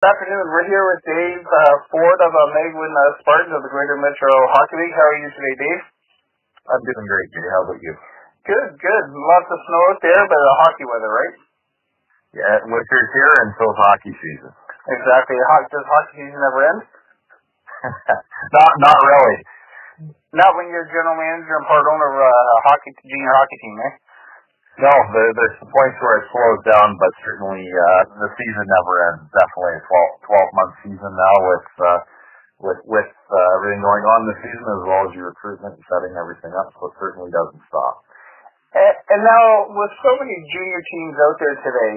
Good afternoon. We're here with Dave Forde of Almaguin Spartan of the Greater Metro Hockey League. How are you today, Dave? I'm doing great, Jay. How about you? Good, good. Lots of snow out there, but hockey weather, right? Yeah, winter's here and so's hockey season. Exactly. Does hockey season ever end? Not really. Not when you're general manager and part owner of a junior hockey team, eh? No, there's some points where it slows down, but certainly the season never ends. Definitely a 12-month season now with everything going on this season, as well as your recruitment and setting everything up, so it certainly doesn't stop. And now, with so many junior teams out there today,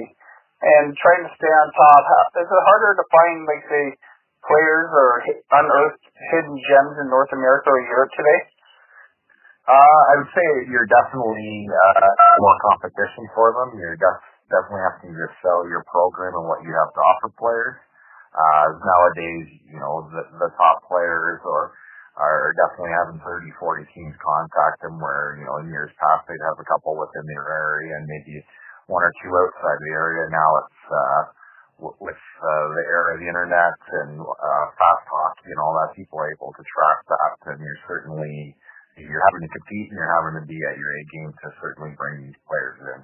and trying to stay on top, is it harder to find, like, say, players or unearthed hidden gems in North America or Europe today? I would say you're definitely more competition for them. You're definitely having to sell your program and what you have to offer players. Nowadays, the top players are definitely having 30, 40 teams contact them where, in years past they'd have a couple within their area and maybe one or two outside the area. Now it's with the era of the internet and fast hockey and all that, people are able to track that, and you're having to compete and you're having to be at your A game to certainly bring these players in.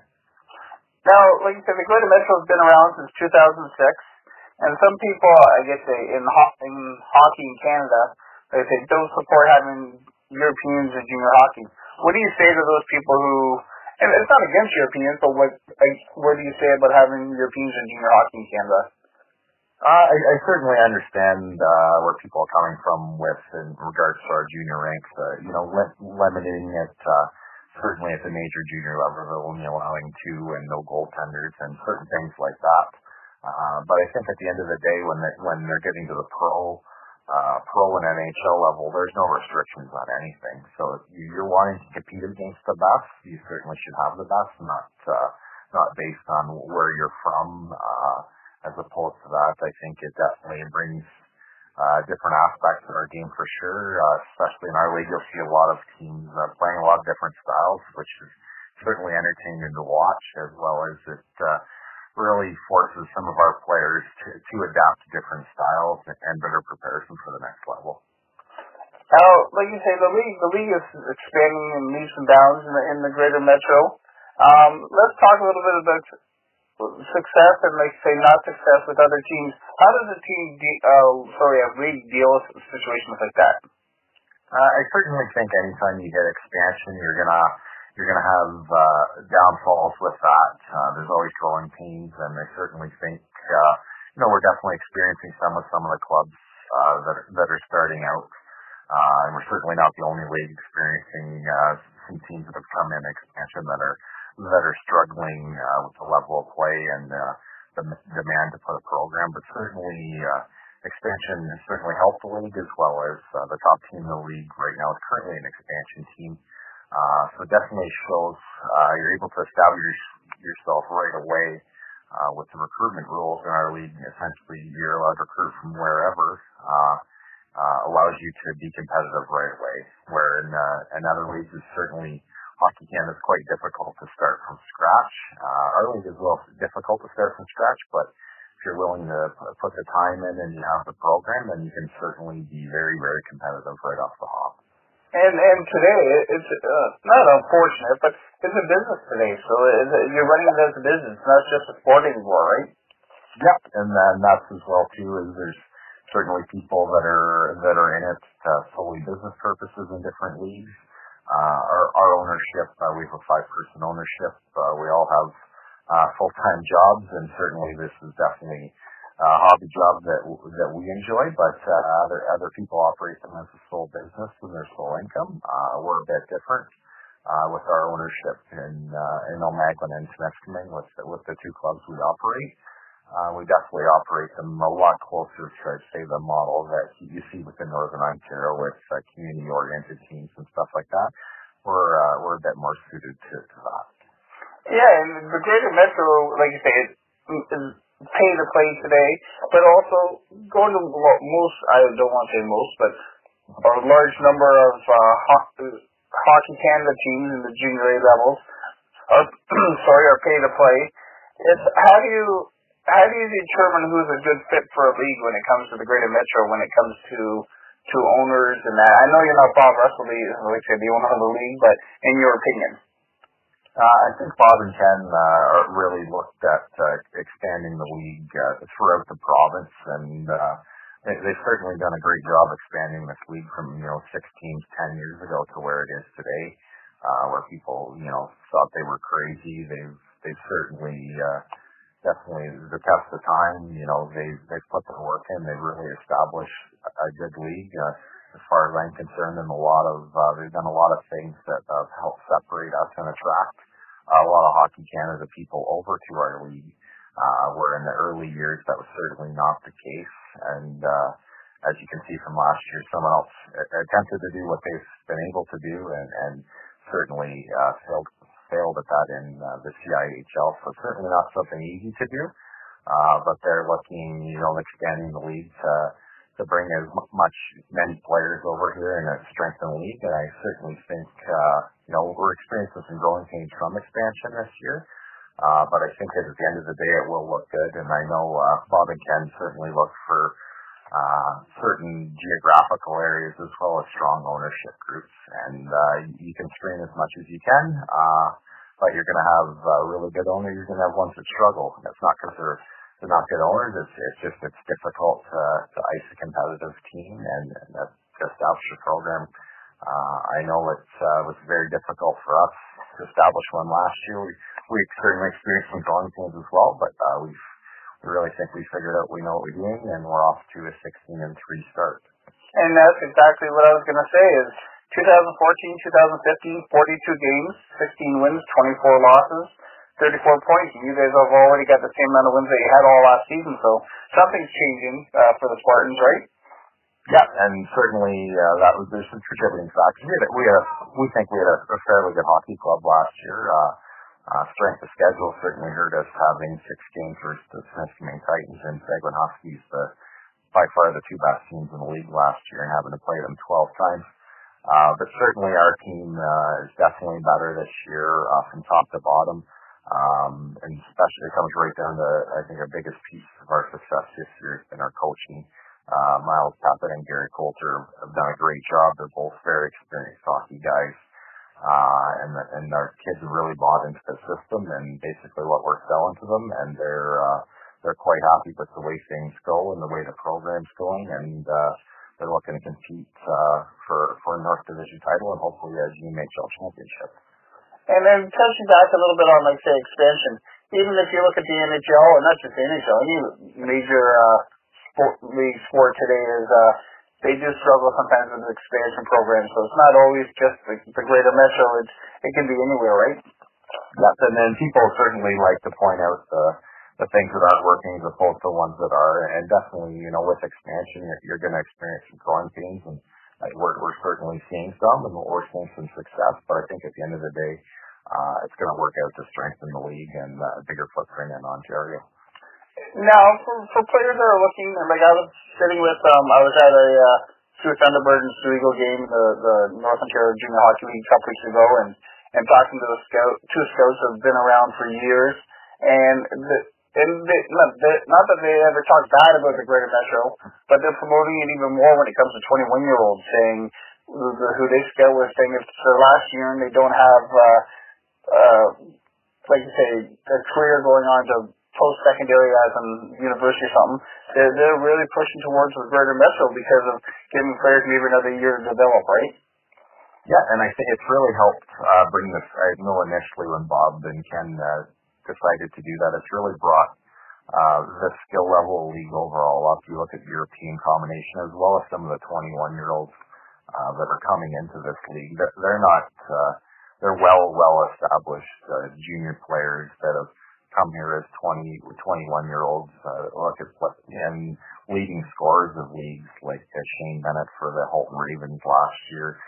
Now, like you said, the Greater Metro has been around since 2006, and some people, I guess, in hockey in Canada, they say don't support having Europeans in junior hockey. What do you say to those people who, and it's not against Europeans, but what do you say about having Europeans in junior hockey in Canada? I certainly understand where people are coming from with in regards to our junior ranks. Limiting it certainly at the major junior level, only allowing 2 and no goaltenders and certain things like that. But I think at the end of the day, when they're getting to the pro and NHL level, there's no restrictions on anything. So if you're wanting to compete against the best, you certainly should have the best, not based on where you're from. As opposed to that, I think it definitely brings different aspects of our game for sure. Especially in our league, you'll see a lot of teams playing a lot of different styles, which is certainly entertaining to watch, as well as it really forces some of our players to adapt to different styles and better preparation for the next level. Now, like you say, the league is expanding in leaps and bounds in the Greater Metro. Let's talk a little bit about success and, like, say, not success with other teams. How does a league deal with situations like that? I certainly think anytime you get expansion, you're gonna have downfalls with that. There's always growing pains, and I certainly think we're definitely experiencing some of the clubs that are starting out, and we're certainly not the only league experiencing some teams that have come in expansion that are struggling with the level of play and the demand to put a program, but certainly expansion has certainly helped the league, as well as the top team in the league right now is currently an expansion team. So it definitely shows you're able to establish yourself right away with the recruitment rules in our league. Essentially, you're allowed to recruit from wherever. Allows you to be competitive right away, where in other leagues it's certainly Hockey Canada is quite difficult to start from scratch. Our league is difficult to start from scratch, but if you're willing to put the time in and you have the program, then you can certainly be very, very competitive right off the hop. And today, it's not unfortunate, but it's a business today, so you're running it as a business, not just a sport anymore, right? Yep, and then that's as well too, is there's certainly people that are in it solely business purposes in different leagues. Our ownership, we have a 5-person ownership. We all have full-time jobs, and certainly this is definitely a hobby job that we enjoy, but other people operate them as a sole business and their sole income. We're a bit different with our ownership in Almaguin and Temiskaming with the 2 clubs we operate. We definitely operate them a lot closer to, I'd say, the model that you see within Northern Ontario with community-oriented teams and stuff like that. We're a bit more suited to that. Yeah, and the Greater Metro, like you say, is pay to play today, but also going to most, I don't want to say most, but a large number of Hockey Canada teams in the junior A levels are pay to play. It's how do you determine who's a good fit for a league when it comes to the Greater Metro, when it comes to owners and that? I know you're not Bob Russell, like say the owner of the league, but in your opinion? I think Bob and Ken really looked at expanding the league throughout the province, and they've certainly done a great job expanding this league from 6 teams 10 years ago to where it is today, where people thought they were crazy. They've certainly definitely the test of time. They've put the work in. They've really established a good league. As far as I'm concerned, and they've done a lot of things that have helped separate us and attract a lot of Hockey Canada people over to our league, where in the early years that was certainly not the case. And as you can see from last year, someone else attempted to do what they've been able to do, and certainly failed at that in the CIHL. So certainly not something easy to do, but they're looking, expanding the league to bring many players over here and strengthen the league. And I certainly think, we're experiencing some growing pains from expansion this year. But I think that at the end of the day, it will look good. And I know Bob and Ken certainly look for certain geographical areas as well as strong ownership groups. And you can screen as much as you can, but you're going to have really good owners. You're going to have ones that struggle. And it's not because they're not good owners. It's difficult to ice a competitive team and to establish a program. I know it was very difficult for us to establish one last year. We certainly experienced some growing pains as well, but we really think we figured out we know what we're doing, and we're off to a 16-3 start. And that's exactly what I was going to say is 2014, 2015, 42 games, 16 wins, 24 losses, 34 points. You guys have already got the same amount of wins that you had all last season, so something's changing for the Spartans, right? Yeah, and certainly there's some contributing factors. We think we had a fairly good hockey club last year. Strength of schedule certainly hurt us, having 6 games versus the Temiskaming Titans and Seguin Huskies, by far the 2 best teams in the league last year, and having to play them 12 times. But certainly our team is definitely better this year from top to bottom. And especially it comes right down to, I think, our biggest piece of our success this year has been our coaching. Miles Tappet and Gary Coulter have done a great job. They're both very experienced hockey guys. And our kids have really bought into the system and basically what we're selling to them, and they're quite happy with the way things go and the way the program's going, and they're looking to compete for a North Division title and hopefully a GMHL championship. And then touching back a little bit on, say, expansion, even if you look at the NHL, and not just the NHL, any major league sport today is they do struggle sometimes with expansion programs. So it's not always just the Greater Metro. It can be anywhere, right? Yes, and then people certainly like to point out the things that aren't working as opposed to ones that are. And definitely, with expansion, you're going to experience some growing pains, and we're certainly seeing some, and we're seeing some success. But I think at the end of the day, it's going to work out to strengthen the league and a bigger footprint in Ontario. Now, for players that are looking, like I was sitting with, I was at a Stuart Thunderbird and Stu Eagle game, the North Ontario Junior Hockey League a couple weeks ago, and talking to two scouts who have been around for years, and not that they ever talk bad about the Greater Metro, but they're promoting it even more when it comes to 21-year-olds, saying who they scout was saying if it's their last year and they don't have, like you say, a career going on to post-secondary as in university or something, they're really pushing towards the Greater Metro because of giving players maybe another year to develop, right? Yeah, and I think it's really helped bring this. I know initially when Bob and Ken decided to do that, it's really brought the skill level of the league overall up. You look at European combination as well as some of the 21-year-olds that are coming into this league. They're well established junior players that have come here as 21-year-olds. Look at and leading scorers of leagues like Shane Bennett for the Halton Ravens last year,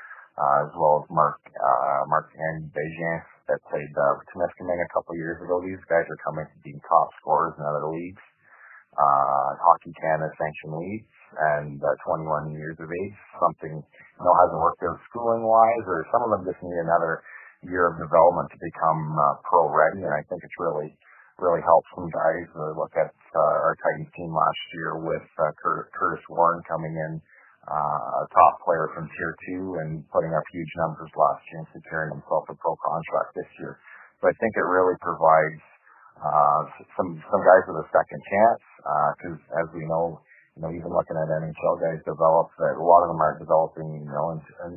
as well as Marc-Anne Bégin that played Temiskaming a couple of years ago. These guys are coming to being top scorers in other leagues. Hockey Canada sanctioned leagues, and 21 years of age, something hasn't worked out schooling wise, or some of them just need another year of development to become pro ready. And I think it's really really help some guys. Look at our Titans team last year with Curtis Warren coming in, a top player from Tier 2 and putting up huge numbers last year and securing himself a pro contract this year. So I think it really provides some guys with a second chance, because as we know, even looking at NHL guys develop, that a lot of them are developing,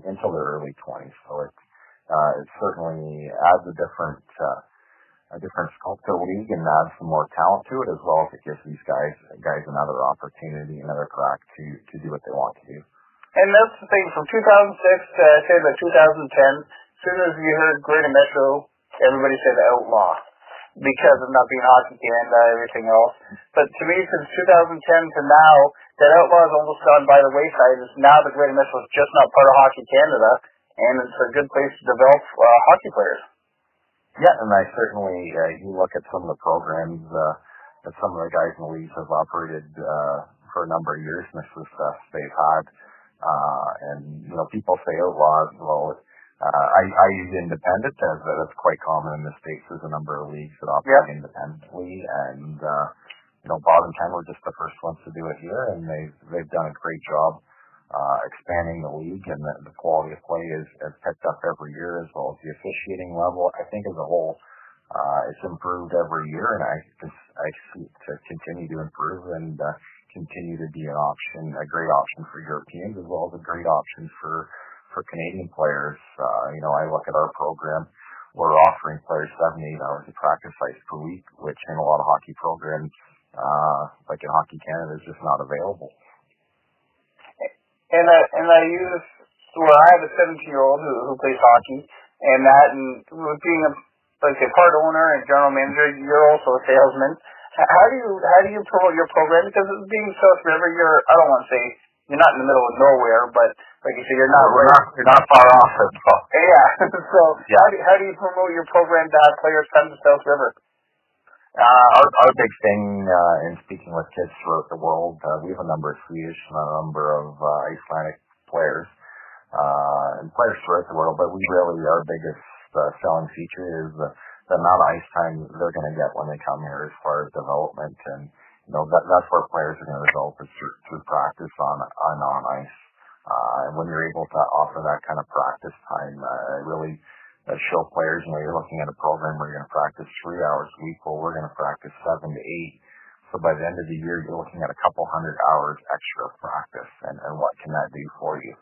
until their early 20s. So it certainly adds a different scope to the league and adds some more talent to it, as well as it gives these guys another opportunity, another crack to do what they want to do. And that's the thing, from 2006 to say the 2010, as soon as you heard Greater Metro, everybody said Outlaw, because of not being Hockey Canada, everything else. But to me, since 2010 to now, that Outlaw has almost gone by the wayside. Is now the Greater Metro is just not part of Hockey Canada, and it's a good place to develop hockey players. Yeah, and I certainly, you look at some of the programs that some of the guys in the leagues have operated for a number of years, and the success they've had. And, people say Outlaws, well, I use independent, as that's quite common in the States. There's a number of leagues that operate independently, and Bob and Ken were just the first ones to do it here, and they've done a great job expanding the league, and the quality of play has picked up every year, as well as the officiating level. I think as a whole, it's improved every year, and I see it to continue to improve and continue to be a great option for Europeans, as well as a great option for Canadian players. I look at our program, we're offering players 7 to 8 hours of practice ice per week, which in a lot of hockey programs, like in Hockey Canada, is just not available. And I use, where I have a 17-year-old who plays hockey, and with being part owner and general manager, you're also a salesman. How do you promote your program? Because being South River, I don't want to say you're not in the middle of nowhere, but like you said, you're not far off it. Yeah. So how do you promote your program to have players come to South River? Our big thing in speaking with kids throughout the world, we have a number of Swedish and a number of Icelandic players and players throughout the world, but our biggest selling feature is the amount of ice time they're going to get when they come here as far as development, and that's where players are going to develop is through practice on ice. And when you're able to offer that kind of practice time, really show players, you're looking at a program where you're going to practice 3 hours a week, well, we're going to practice 7 to 8. So by the end of the year, you're looking at a couple hundred hours extra of practice, and what can that do for you?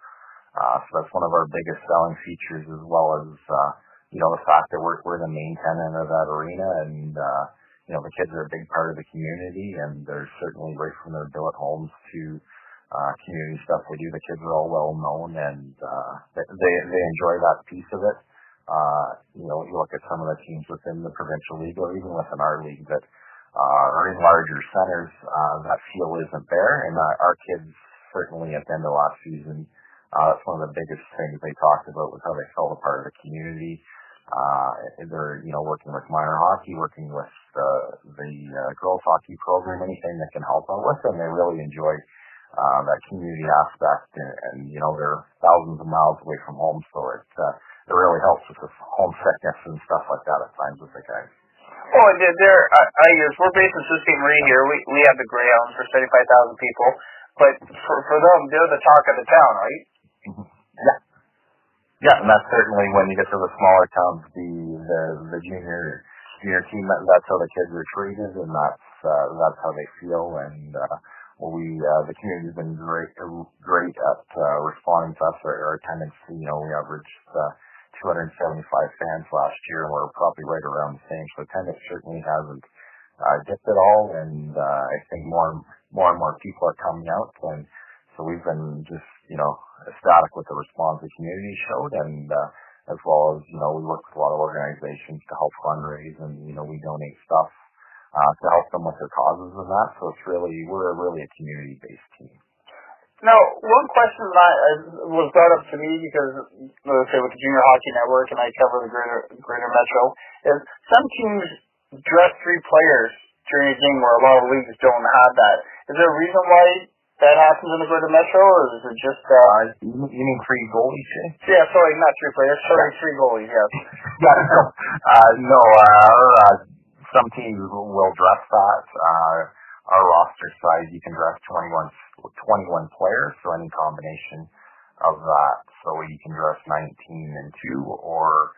So that's one of our biggest selling features, as well as the fact that we're the main tenant of that arena, and the kids are a big part of the community, and they're certainly right from their billet homes to community stuff they do. The kids are all well known, and they enjoy that piece of it. You look at some of the teams within the provincial league, or even within our league, that are in larger centers, that feel isn't there, and our kids certainly at the end of last season, that's one of the biggest things they talked about, was how they felt a part of the community. They're working with minor hockey, working with the girls hockey program, anything that can help out with them. They really enjoy that community aspect, and they're thousands of miles away from home, so it really helps with the homesickness and stuff like that at times with the guys. Oh, we're based in Sault Ste. Marie here. We have the Greyhounds for 75,000 people, but for them, they're the talk of the town, right? Mm-hmm. Yeah, and that's certainly when you get to the smaller towns, the junior team, that's how the kids are treated, and that's how they feel. And the community's been great at responding to us. Our attendance, we averaged 275 fans last year, and we're probably right around the same. So attendance certainly hasn't dipped at all, and I think more and more people are coming out, and so we've been just ecstatic with the response the community showed, and as well as we work with a lot of organizations to help fundraise, and we donate stuff to help them with their causes and that. So we're really a community-based team. Now, one question that was brought up to me, because, let's say, with the Junior Hockey Network, and I cover the Greater Metro, is some teams dress 3 players during a game where a lot of leagues don't have that. Is there a reason why that happens in the Greater Metro, or is it just... you mean 3 goalies, eh? Yeah, sorry, not 3 players. Sorry, 3 goalies, yes. Yeah, no, some teams will dress that. Our roster size, you can dress 21 players, so any combination of that. So you can dress 19 and 2 or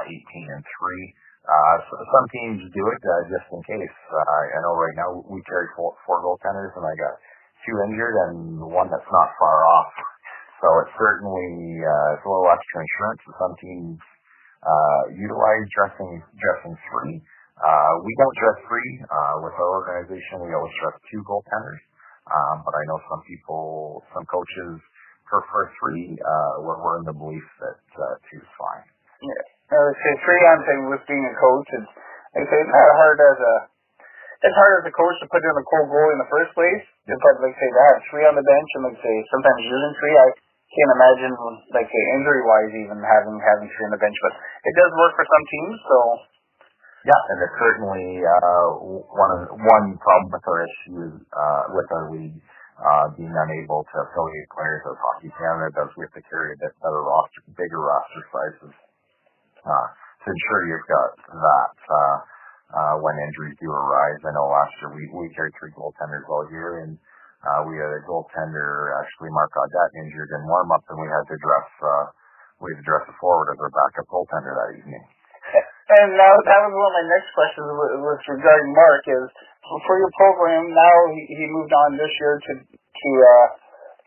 18 and 3. So some teams do it just in case. I know right now we carry four goaltenders, and I got 2 injured and one that's not far off. So it's certainly it's a little extra insurance. So some teams utilize dressing 3. We don't dress 3 with our organization. We always dress 2 goaltenders. But I know some coaches prefer 3. We're in the belief that 2 is fine. Yeah. I say 3 on thing with being a coach. It's like I say it's not hard it's hard as a coach to put in a cold goal in the first place. But like say that 3 on the bench and like say sometimes using 3, I can't imagine like say injury wise even having 3 on the bench. But it does work for some teams, so yeah, and it's certainly one problem with our issue with our league being unable to affiliate players as Hockey Canada does. We have to carry a bit bigger roster sizes to ensure you've got that when injuries do arise. I know last year we carried 3 goaltenders all year, and we had a goaltender, actually Mark Audette, injured in warm-up, and we had to dress a forward as our backup goaltender that evening. And now that was one of my next questions was regarding Mark is for your program. Now he moved on this year to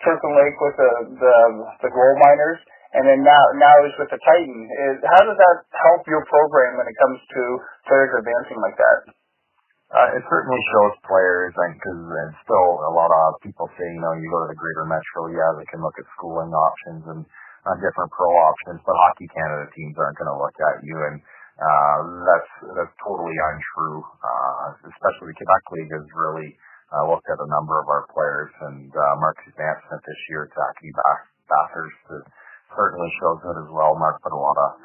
Turtle Lake with the gold miners, and then now he's with the Titan. How does that help your program when it comes to players advancing like that? It certainly shows players, because still a lot of people say, you go to the Greater Metro, they can look at schooling options and different pro options, but Hockey Canada teams aren't going to look at you, and that's totally untrue. Especially the Quebec League has really looked at a number of our players, and Mark's advancement this year to Acadie Bathurst certainly shows it as well. Mark put a lot of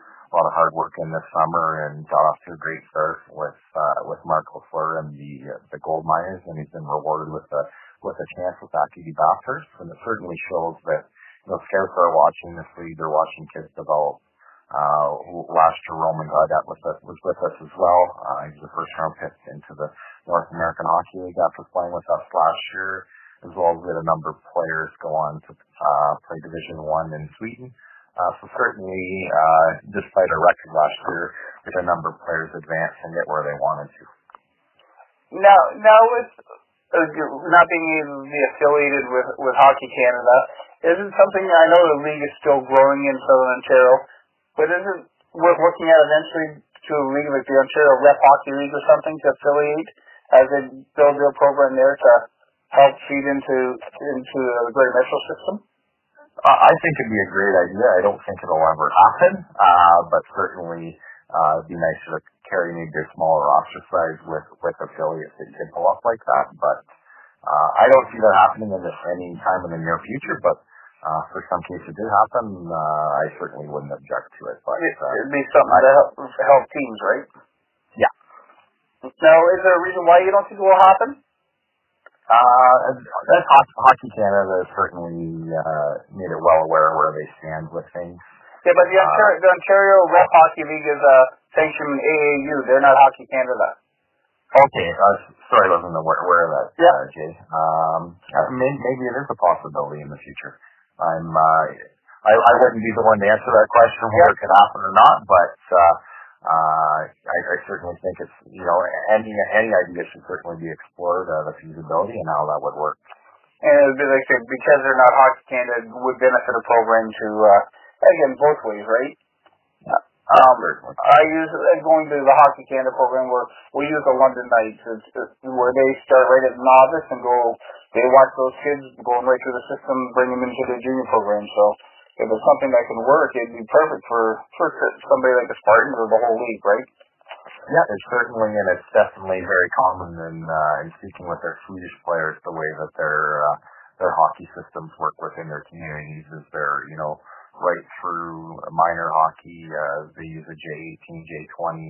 hard work in this summer and got off to a great start with Mark Lafleur and the gold miners, and he's been rewarded with a chance with Acadie Bathurst, and it certainly shows that scouts are watching this league. They're watching kids develop. Last year, Roman Gaudet was with us as well. He was a first-round pick into the North American Hockey League after playing with us last year, as well as we had a number of players go on to play Division I in Sweden. So certainly, despite our record last year, we had a number of players advance and get where they wanted to. Now with not being able to be affiliated with Hockey Canada, is it something, I know the league is still growing in Southern Ontario, but is it worth looking at eventually to a league like the Ontario Rep Hockey League or something to affiliate as they build their program there to help feed into the Greater Metro system? I think it'd be a great idea. I don't think it'll ever happen, but certainly it'd be nice to carry maybe a smaller roster size with affiliates that you can pull up like that. But I don't see that happening any time in the near future, but for some case it did happen, I certainly wouldn't object to it. But it'd be something to help teams, right? Yeah. Now, is there a reason why you don't think it will happen? Hockey Canada has certainly made it well aware where they stand with things. Yeah, but the Ontario Rep Hockey League is sanctioned AAU. They're not Hockey Canada. Okay, sorry, I wasn't aware of that, yeah. Jay. Maybe it is a possibility in the future. I wouldn't be the one to answer that question whether it could happen or not, but I certainly think it's any idea should certainly be explored, the feasibility and how that would work. And it would be like because they're not Hockey Canada, would benefit a program to again both ways, right? Yeah. I use going to the Hockey Canada program where we use the London Knights, where they start right at novice and they watch those kids going right through the system, bring them into the junior program. So if it's something that can work, it'd be perfect for somebody like the Spartans or the whole league, right? Yeah, it's certainly, and it's definitely very common in speaking with their Swedish players, the way that their hockey systems work within their communities is they're, right through minor hockey, they use a J18, J20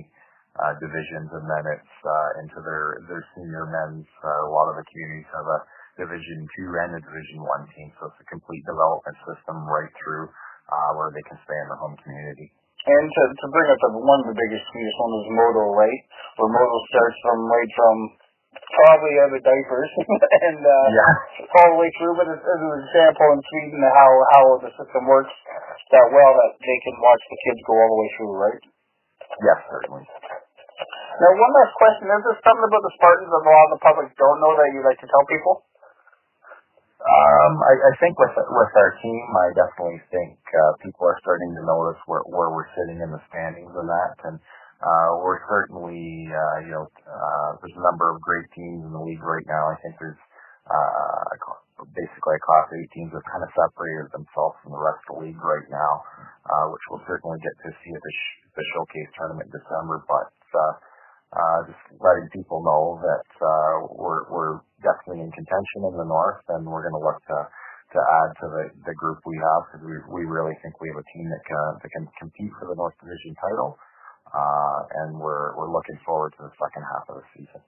divisions, and then it's into their senior men's. A lot of the communities have a Division 2 and a Division 1 team, so it's a complete development system right through where they can stay in their home community. And to bring up one of the biggest Swedish ones is Modo, right? Where Modo starts from probably out of diapers and all the way through. But as an example in Sweden, how the system works that well that they can watch the kids go all the way through, right? Yes, certainly. Now, one last question. Is there something about the Spartans that a lot of the public don't know that you'd like to tell people? I think with our team, I definitely think people are starting to notice where we're sitting in the standings and that, and we're certainly there's a number of great teams in the league right now. I think there's basically a class A teams have kind of separated themselves from the rest of the league right now, which we'll certainly get to see at the showcase tournament in December. But just letting people know that we're definitely in contention in the north, and we're going to look to add to the group we have, because we really think we have a team that can compete for the North Division title, and we're looking forward to the second half of the season.